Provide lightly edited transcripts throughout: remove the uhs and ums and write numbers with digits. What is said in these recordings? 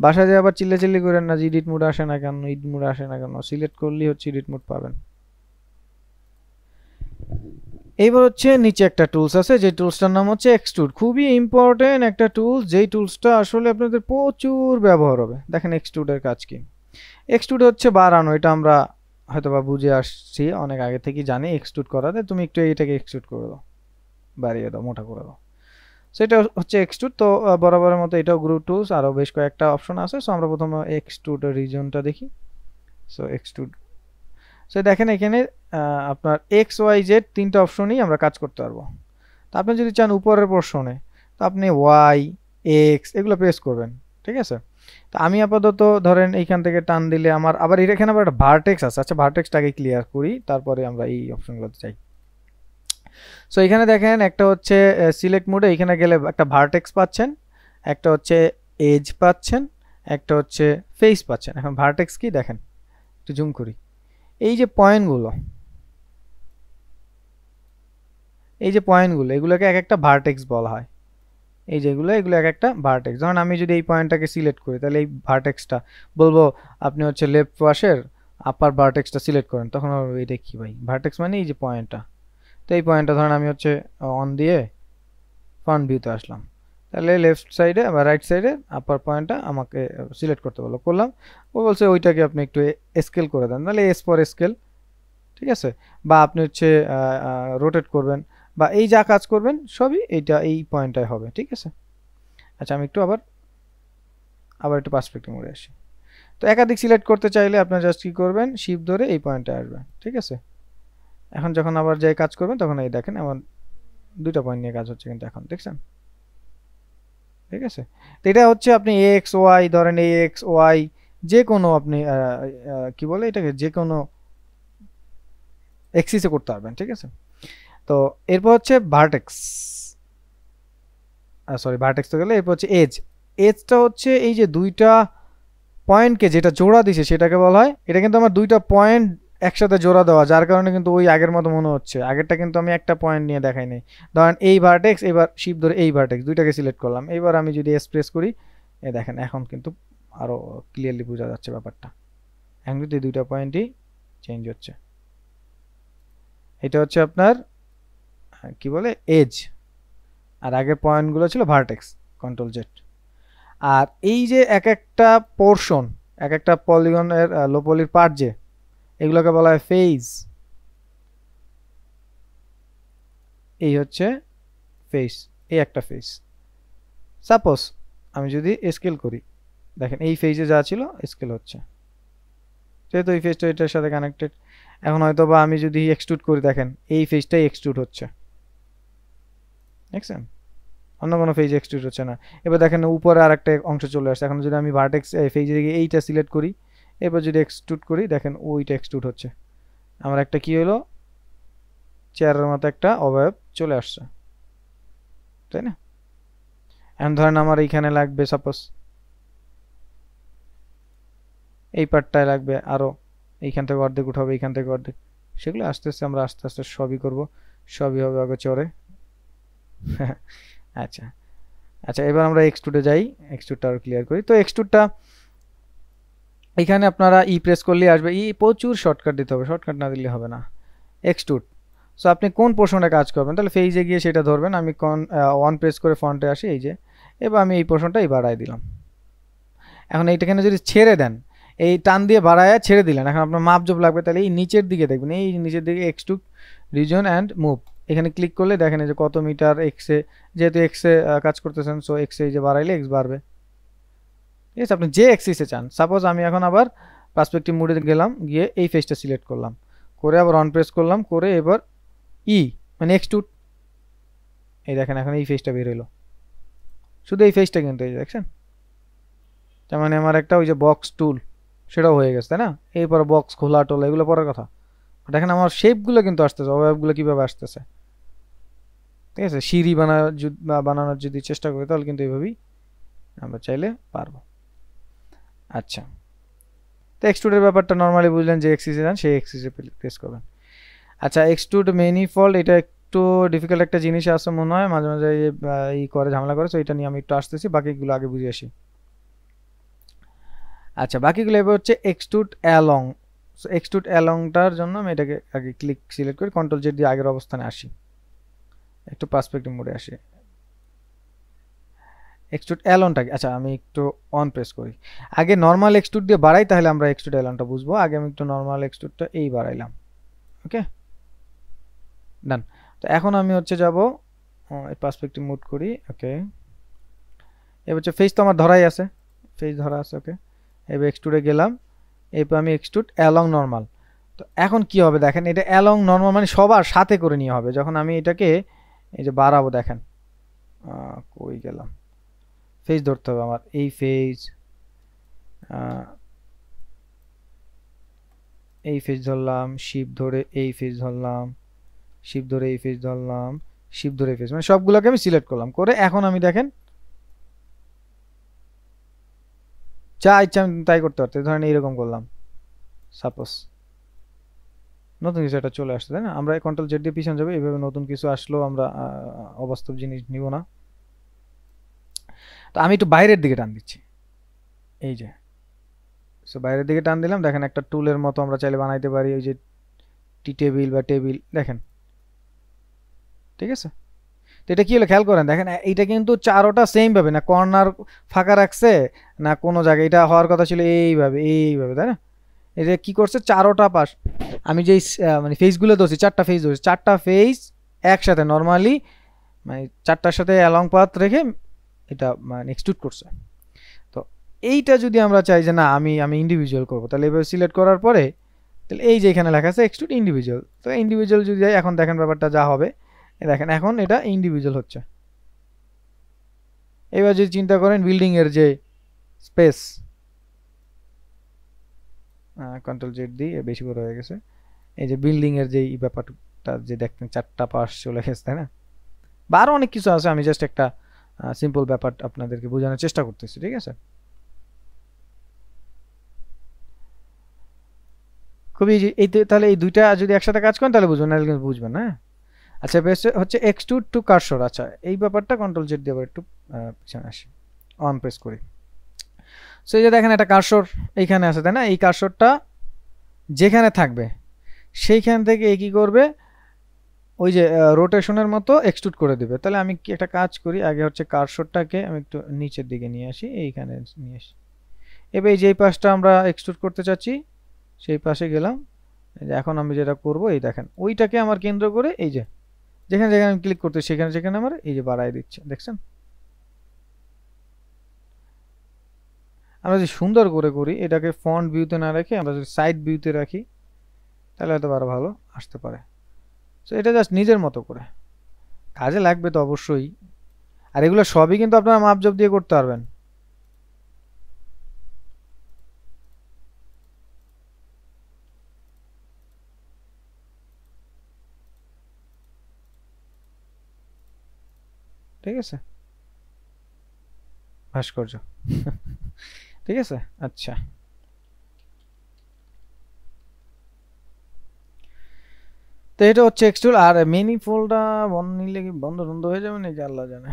বাসায় যায় আবার চিল্লাচিল্লি করেন না যে এডিট মোড আসে না কেন, এডিট মোড আসে না কেন, সিলেক্ট করলেই হচ্ছে এডিট মোড পাবেন। এইবার হচ্ছে নিচে একটা টুলস আছে, যে টুলসটার নাম হচ্ছে এক্সট্রুড। খুবই ইম্পর্টেন্ট একটা টুলস, যেই টুলসটা আসলে আপনাদের প্রচুর ব্যবহার হবে। দেখেন এক্সট্রুডের কাজ কি। এক্সট্রুড হচ্ছে বাড়ানো, এটা আমরা হয়তোবা বুঝে আসছি, অনেক আগে থেকেই জানি এক্সট্রুড করাতে। তুমি একটু এইটাকে এক্সট্রুড করে দাও, বাড়িয়ে দাও, মোটা করে দাও। সেটা হচ্ছে এক্সট্রুড। তো বরাবরের মতো এটাও গ্রুপ টুলস, আরও বেশ কয়েকটা অপশন আছে। সো আমরা প্রথমে এক্সট্রুড রিজনটা দেখি। সো এক্সট্রুড, সো দেখেন এখানে আপনার এক্স ওয়াই জেড তিনটা অপশনই আমরা কাজ করতে পারবো। তো আপনি যদি চান উপরের পোর্শনে, তো আপনি ওয়াই এক্স এগুলো প্রেস করবেন, ঠিক আছে। তো আমি আপাতত ধরেন এইখান থেকে টান দিলে আমার আবার এখানে আবার একটা ভার্টেক্স আছে। আচ্ছা ভার্টেক্সটাকে ক্লিয়ার করি, তারপরে আমরা এই অপশনগুলোতে যাই। সো এখানে দেখেন একটা হচ্ছে সিলেক্ট মোডে, এখানে গেলে একটা ভার্টেক্স পাচ্ছেন, একটা হচ্ছে এজ পাচ্ছেন, একটা হচ্ছে ফেস পাচ্ছেন। এখন ভার্টেক্স কি দেখেন, একটু জুম করি। এই যে পয়েন্টগুলো, এই যে পয়েন্টগুলো, এগুলোকে এক একটা ভার্টেক্স বলা হয়। এই যেগুলো, এগুলো এক একটা ভার্টেক্স। ধরুন আমি যদি এই পয়েন্টটাকে সিলেক্ট করি, তাহলে এই ভার্টেক্সটা বলবো আপনি হচ্ছে লেফট পাশের আপার ভার্টেক্সটা সিলেক্ট করেন, তখন এটা কি ভাই, ভার্টেক্স মানে এই যে পয়েন্টটা। তো এই পয়েন্টটা ধরেন আমি হচ্ছে অন দিয়ে ফ্রন্ট ভিউতে আসলাম, তাহলে লেফট সাইডে বা রাইট সাইডে আপার পয়েন্টটা আমাকে সিলেক্ট করতে বললো, করলাম। ও বলছে ওইটাকে আপনি একটু স্কেল করে দেন, তাহলে এস ফর স্কেল, ঠিক আছে। বা আপনি হচ্ছে রোটেট করবেন, বা এই যা কাজ করবেন সবই এইটা এই পয়েন্টটাই হবে, ঠিক আছে। আচ্ছা আমি একটু আবার একটু পার্সপেক্টিভ মোডে আসি। তো একাধিক সিলেক্ট করতে চাইলে আপনার জাস্ট কি করবেন, শিফট ধরে এই পয়েন্টে আসবেন, ঠিক আছে। এখন যখন আবার যাই কাজ করবেন, তখন এই দেখেন এমন দুইটা পয়েন্ট নিয়ে কাজ হচ্ছে কিন্তু এখন, দেখছেন, ঠিক আছে। তো এটা হচ্ছে আপনি এক্স ওয়াই, ধরেন এই এক্স ওয়াই যে কোনো আপনি কি বলে এটাকে, যে কোনো এক্সিসে করতে পারবেন, ঠিক আছে। তো এরপর হচ্ছে ভার্টেক্স, সরি ভার্টেক্স তো গেলে, এরপর হচ্ছে এজ। এজটা হচ্ছে এই যে দুইটা পয়েন্টকে যেটা জোড়া দিছে সেটাকে বলা হয়। এটা কিন্তু আমার দুইটা পয়েন্ট একসাথে জোড়া দেওয়া, যার কারণে কিন্তু ওই আগের মতো মনে হচ্ছে। আগেরটা কিন্তু আমি একটা পয়েন্ট নিয়ে দেখাই নাই। ধরেন এই ভার্টেক্স, এবার শিপ ধরে এই ভার্টেক্স দুইটাকে সিলেক্ট করলাম, এবার আমি যদি এক্সপ্রেস করি, এই দেখেন এখন কিন্তু আরো ক্লিয়ারলি বোঝা যাচ্ছে ব্যাপারটা। এখন কিন্তু এই দুইটা পয়েন্টই চেঞ্জ হচ্ছে। এটা হচ্ছে আপনার কি বলে এজ, আর আগের পয়েন্টগুলো ছিল ভার্টেক্স, কন্ট্রোল জেড। আর এই যে এক একটা পোর্শন, এক একটা পলিগনের লোপলির পার্ট, যে এগুলোকে বলা হয় ফেজ। এই হচ্ছে ফেস, এই একটা ফেস। সাপোজ আমি যদি স্কেল করি, দেখেন এই ফেজে যা ছিল স্কেল হচ্ছে, যেহেতু এই ফেজটা এটার সাথে কানেক্টেড। এখন হয়তো বা আমি যদি এক্সট্রুড করি, দেখেন এই ফেজটাই এক্সট্রুড হচ্ছে, দেখছেন, অন্য কোনো ফেজ এক্সট্রুড হচ্ছে না। এবার দেখেন উপরে আর একটা অংশ চলে আসছে। এখন যদি আমি ভার্টেক্স ফেজে দিকে এইটা সিলেক্ট করি, এবার যদি এক্সট্রুড করি, দেখেন ওইটা এক্সট্রুড হচ্ছে। আমার একটা কি হলো, চেয়ারের মতো একটা অবয়ব চলে আসছে, তাই না। এখন ধরেন আমার এইখানে লাগবে সাপোজ এই পার্টটায় লাগবে আরো, এইখান থেকে অর্ধেক উঠাবো, এইখান থেকে অর্ধেক, সেগুলো আস্তে আস্তে আমরা আস্তে আস্তে সবই করব, সবই হবে আগে চরে। আচ্ছা আচ্ছা, এবার আমরা এক্সট্রুডে যাই, এক্সট্রুডটা আরো ক্লিয়ার করি। তো এক্সট্রুডটা এখানে আপনারা ই প্রেস করলেই আসবে। ই প্রচুর শর্টকাট দিতে হবে, শর্টকাট না দিলে হবে না। এক্সট্রুড, সো আপনি কোন পোর্শনে কাজ করবেন, তাহলে ফেজে গিয়ে সেটা ধরবেন। আমি ওয়ান প্রেস করে ফ্রন্টে আসি, এই যে, এবার আমি এই পোর্শনটাই বাড়াই দিলাম। এখন এইটাখানে যদি ছেড়ে দেন, এই টান দিয়ে বাড়ায় ছেড়ে দিলেন, এখন আপনার মাপ জব লাগবে, তাহলে এই নিচের দিকে দেখবেন, এই নিচের দিকে এক্সট্রুড রিজন অ্যান্ড মুভ, এখানে ক্লিক করলে দেখেন এই যে কত মিটার এক্সে, যেহেতু এক্সে কাজ করতেছেন, সো এক্সে এই যে বাড়াইলে এক্স বাড়বে, ঠিক আছে। আপনি যে এক্সিসে চান, সাপোজ আমি এখন আবার পার্সপেক্টিভ মোডে গেলাম, গিয়ে এই ফেজটা সিলেক্ট করলাম, করে আবার অন প্রেস করলাম, করে এবার ই মানে এক্সট্রুড, এই দেখেন এখন এই ফেজটা বের হলো, শুধু এই ফেজটা কিন্তু, এই দেখছেন, তার মানে আমার একটা ওই যে বক্স টুল সেটাও হয়ে গেছে, তাই না। এরপর বক্স খোলা টোলা এগুলো পরের কথা, দেখেন আমার শেপগুলো কিন্তু আসতেছে, অবয়বগুলো কীভাবে আসতেছে, ঠিক আছে। সিঁড়ি বানানোর যদি চেষ্টা করি, তাহলে কিন্তু এইভাবেই আমরা চাইলে পারবো। আচ্ছা, তো এক্সট্রুডের ব্যাপারটা নর্মালি বুঝলেন, যে এক্সিসে যান সেই এক্সিসে প্রেস করবেন। আচ্ছা, এক্সট্রুড ম্যানিফোল্ড, এটা একটু ডিফিকাল্ট একটা জিনিস আছে মনে হয়, মাঝে মাঝে এই করে ঝামেলা করে, তো এটা নিয়ে আমি একটু আসতেছি, বাকিগুলো আগে বুঝে আসি। আচ্ছা বাকিগুলো এবার হচ্ছে এক্সট্রুড অ্যালং। সো এক্সট্রুড অ্যালংটার জন্য আমি এটাকে আগে ক্লিক সিলেক্ট করি, কন্ট্রোল জেড দিয়ে আগের অবস্থানে আসি, একটু পার্সপেক্টিভ মোডে আসি। এক্সট্রুড অ্যালনটা আচ্ছা আমি একটু অন প্রেস করি, আগে নর্মাল এক্সট্রুড দিয়ে বাড়াই তাহলে আমরা এক্সট্রুড অ্যালনটা বুঝবো। আগে আমি একটু নর্মাল এক্সট্রুডটা এই বাড়াইলাম, ওকে ডান। তো এখন আমি হচ্ছে যাব পার্সপেক্টিভ মোড করি, ওকে। এবার হচ্ছে ফেস তো আমার ধরাই আছে, ফেস ধরা আছে, ওকে। এবার এক্সট্রুডে গেলাম, এরপর আমি এক্সট্রুড অ্যালং নর্মাল। তো এখন কি হবে দেখেন, এটা অ্যালং নর্মাল মানে সবার সাথে করে নিয়ে হবে। যখন আমি এটাকে এই যে বাড়াবো দেখেন কই গেলাম, ফেস ধরতে হবে আমার, এই ফেস এই ফেস ধরলাম, শিপ ধরে এই ফেস ধরলাম, শিপ ধরে এই ফেস ধরলাম, শিপ ধরে এই ফেস, মানে সবগুলোকে আমি সিলেক্ট করলাম, করে এখন আমি দেখেন যা ইচ্ছা আমি তাই করতে পারতে। ধরেন এইরকম করলাম, সাপোজ নতুন কিছু একটা চলে আসছে, তাই না? আমরা কন্ট্রোল জেড দিয়ে পিছনে যাবো, এইভাবে নতুন কিছু আসলো আমরা অবাস্তব জিনিস নিব না। তো আমি একটু বাইরের দিকে টান দিচ্ছি, এই যে সো বাইরের দিকে টান দিলাম, দেখেন একটা টুলের মতো আমরা চাইলে বানাইতে পারি, ওই যে টি টেবিল বা টেবিল দেখেন, ঠিক আছে। তো এটা কি হলো খেয়াল করেন, দেখেন এইটা কিন্তু চারোটা সেম ভাবে না, কর্নার ফাঁকা রাখছে না কোনো জায়গায়, এটা হওয়ার কথা ছিল এইভাবে এইভাবে, তাই না? এটা কি করছে চারোটা পাশ, আমি যেই মানে ফেসগুলো ধরছি, চারটা ফেস ধরছি, চারটা ফেস একসাথে নর্মালি মানে চারটার সাথে অ্যালং পাথ রেখে এটা মানে এক্সট্রুড করছে। তো এইটা যদি আমরা চাই যে না আমি ইন্ডিভিজুয়াল করবো, তাহলে এভাবে সিলেক্ট করার পরে তাহলে এই যে এখানে লেখা আছে এক্সট্রুড ইন্ডিভিজুয়াল, তো ইন্ডিভিজুয়াল যদি যাই এখন দেখেন ব্যাপারটা যা হবে, দেখেন এখন এটা ইন্ডিভিজুয়াল হচ্ছে। এবার যদি চিন্তা করেন বিল্ডিং এর যে স্পেস, কন্ট্রোল জেড দিয়ে বেশি বড় হয়ে গেছে, এই যে বিল্ডিং এর যে ব্যাপারটা যে দেখতেন চারটা পাশ চলে গেছে, তাই না? বা আরো অনেক কিছু আছে, আমি জাস্ট একটা সিম্পল ব্যাপার আপনাদেরকে বোঝানোর চেষ্টা করতেছি, ঠিক আছে? খুবই এই তাহলে এই দুইটা যদি একসাথে কাজ করেন তাহলে বুঝবেন, নাহলে কিন্তু বুঝবেন না। আচ্ছা বেশ হচ্ছে এক্সট্রুড টু কার্সর, আচ্ছা এই ব্যাপারটা কন্ট্রোল জেড দিয়ে একটু পিছনে আসি, অন প্রেস করি। সো এই যে দেখেন একটা কার্সর এইখানে আছে, তাই না? এই কার্সরটা যেখানে থাকবে সেইখান থেকে কি করবে, ওই যে রোটেশনের মতো এক্সট্রুড করে দিবে। তাহলে আমি কি একটা কাজ করি, আগে হচ্ছে কার্সরটাকে আমি একটু নিচের দিকে নিয়ে আসি, এইখানে নিয়ে আসি। এবার এই যেই পাশটা আমরা এক্সট্রুড করতে চাচ্ছি সেই পাশে গেলাম, এই যে এখন আমি যেটা করব এই দেখেন ওইটাকে আমার কেন্দ্র করে এই যে যেখানে যেখানে আমি ক্লিক করতে সেখানে যেখানে আমার এই যে বাড়াই দিচ্ছে, দেখছেন? আমরা যদি সুন্দর করে করি, এটাকে ফন্ট ভিউতে না রেখে আমরা যদি সাইড ভিউতে রাখি তাহলে হয়তো আরো ভালো আসতে পারে। সো এটা জাস্ট নিজের মতো করে কাজে লাগবে তো অবশ্যই, আর এগুলো সবই কিন্তু আপনারা মাপজোপ দিয়ে করতে পারবেন। ঠিক আছে, ভাস্কর্য ঠিক আছে। আচ্ছা তো এটা হচ্ছে এক্সট্রুড, আর মিনি ফোল্ডটা বন্ধ নিলে কি বন্ধ বন্ধ হয়ে যাবে নাকি আল্লাহ জানে।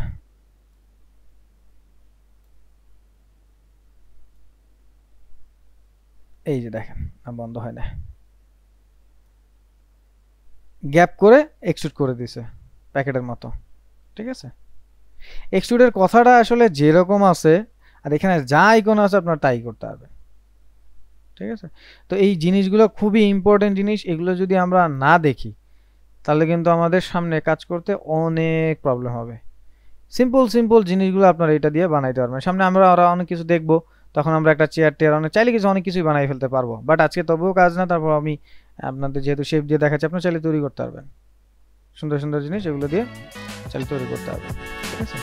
এই যে দেখেন বন্ধ হয় না, গ্যাপ করে এক্সট্রুড করে দিছে প্যাকেটের মতো, ঠিক আছে। এক্সট্রুডের কথাটা আসলে যেরকম আছে আর এখানে যা আইকন আছে আপনার তাই করতে হবে, ঠিক আছে। তো এই জিনিসগুলো খুবই ইম্পর্টেন্ট জিনিস, এগুলো যদি আমরা না দেখি তাহলে কিন্তু আমাদের সামনে কাজ করতে অনেক প্রবলেম হবে। সিম্পল সিম্পল জিনিসগুলো আপনারা এটা দিয়ে বানাইতে পারবেন, সামনে আমরা আরো অনেক কিছু দেখবো, তখন আমরা একটা চেয়ার টেয়ার অনেক চাইলে কিছু অনেক কিছুই বানাই ফেলতে পারবো, বাট আজকে তবুও কাজ না। তারপর আমি আপনাদের যেহেতু শেপ দিয়ে দেখাচ্ছি, আপনারা চাইলে তৈরি করতে পারবেন সুন্দর সুন্দর জিনিস, এগুলো দিয়ে চাইলে তৈরি করতে পারবেন, ঠিক আছে।